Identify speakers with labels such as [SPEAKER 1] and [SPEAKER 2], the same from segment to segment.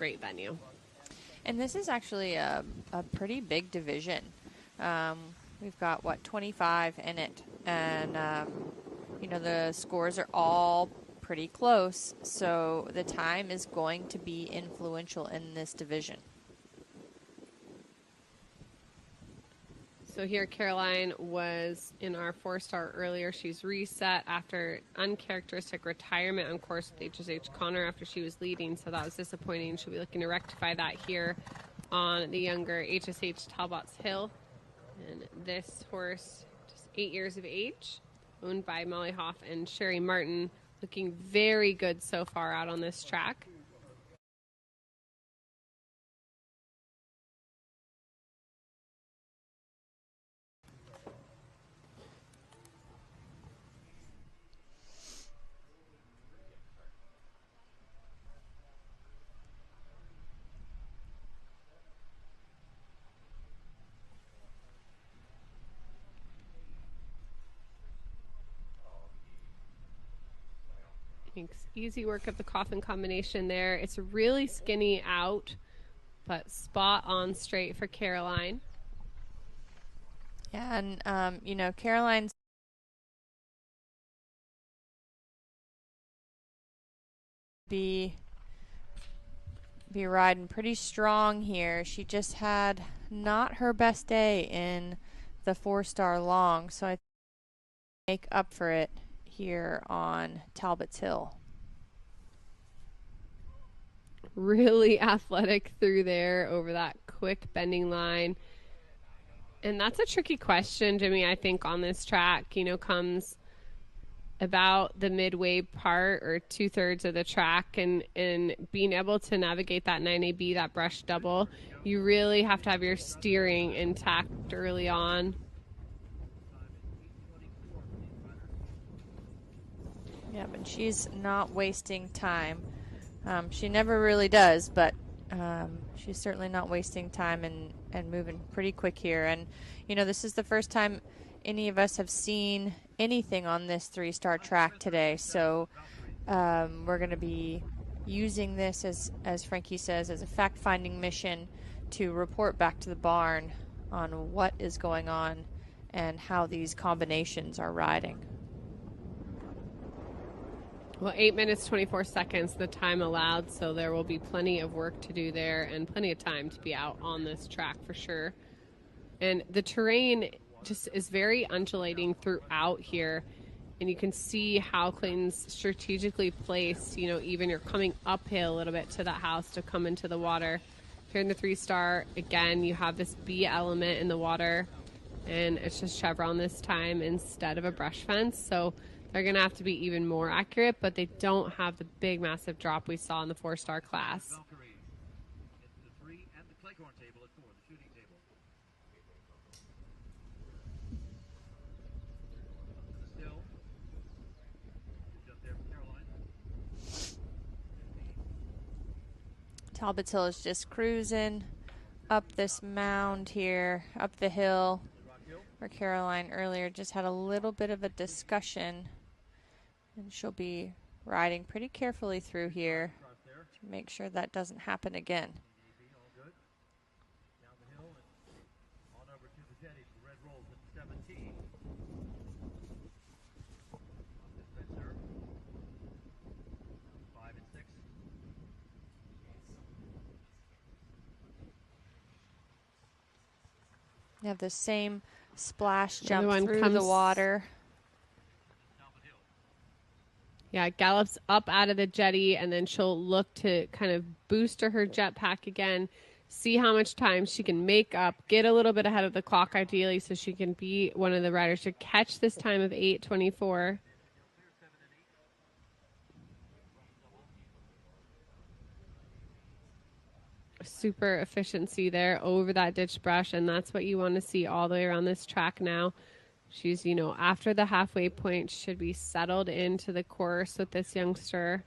[SPEAKER 1] great venue.
[SPEAKER 2] And this is actually a pretty big division. We've got, 25 in it. And, the scores are all pretty close. So the time is going to be influential in this division.
[SPEAKER 1] So here Caroline was in our 4-star earlier. She's reset after uncharacteristic retirement on course with HSH Connor after she was leading, so that was disappointing. She'll be looking to rectify that here on the younger HSH Talbots Hill. And this horse, just 8 years of age, owned by Molly Hoff and Sherry Martin, looking very good so far out on this track. Makes easy work of the coffin combination there. It's really skinny out, but spot on straight for Caroline.
[SPEAKER 2] Yeah, and, Caroline's be riding pretty strong here. She just had not her best day in the 4-star long, so I make up for it here on Talbots Hill.
[SPEAKER 1] Really athletic through there over that quick bending line. And that's a tricky question, Jimmy, I think on this track, comes about the midway part or 2/3 of the track, and being able to navigate that 9AB, that brush double, you really have to have your steering intact early on.
[SPEAKER 2] Yeah, but she's not wasting time. She never really does, but she's certainly not wasting time and moving pretty quick here. And, this is the first time any of us have seen anything on this 3-star track today. So we're going to be using this, as Frankie says, as a fact-finding mission to report back to the barn on what is going on and how these combinations are riding.
[SPEAKER 1] Well, 8 minutes, 24 seconds, the time allowed, so there will be plenty of work to do there and plenty of time to be out on this track for sure. And the terrain just is very undulating throughout here, and you can see how Clayton's strategically placed. Even you're coming uphill a little bit to that house to come into the water. Here in the 3-star, again, you have this B element in the water, and it's just chevron this time instead of a brush fence, so they're going to have to be even more accurate, but they don't have the big, massive drop we saw in the 4-star class.
[SPEAKER 2] Talbots Hill is just cruising up this mound here, up the hill, where Caroline earlier just had a little bit of a discussion. And she'll be riding pretty carefully through here to make sure that doesn't happen again. You have the same splash jump through the water.
[SPEAKER 1] Yeah, gallops up out of the jetty, and then she'll look to kind of boost her jetpack again, see how much time she can make up, get a little bit ahead of the clock ideally so she can be one of the riders to catch this time of 8:24. Super efficiency there over that ditch brush, and that's what you want to see all the way around this track now. She's, after the halfway point, should be settled into the course with this youngster.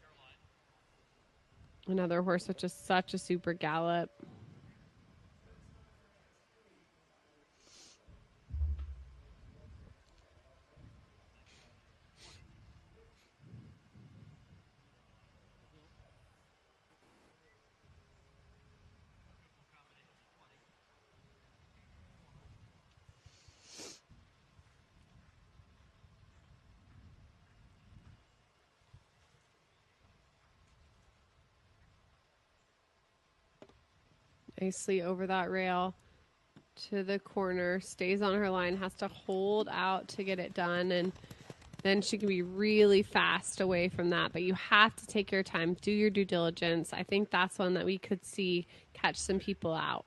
[SPEAKER 1] Another horse with just such a super gallop. Nicely over that rail to the corner, stays on her line, has to hold out to get it done, and then she can be really fast away from that. But you have to take your time, do your due diligence. I think that's one that we could see catch some people out.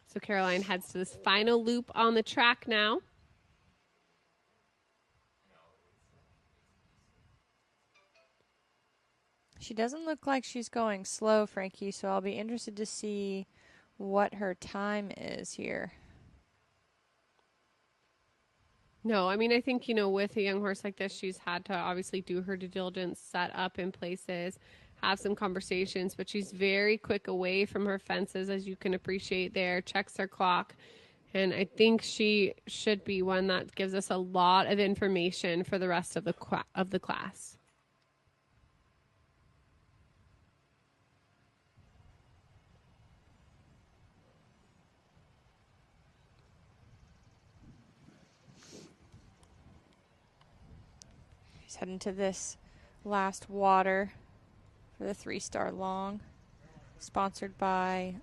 [SPEAKER 1] So Caroline heads to this final loop on the track now.
[SPEAKER 2] She doesn't look like she's going slow, Frankie, so I'll be interested to see what her time is here.
[SPEAKER 1] No, I mean, I think, with a young horse like this, she's had to obviously do her due diligence, set up in places, have some conversations, but she's very quick away from her fences, as you can appreciate there, checks her clock. And I think she should be one that gives us a lot of information for the rest of the class.
[SPEAKER 2] She's heading to this last water for the 3-star long, sponsored by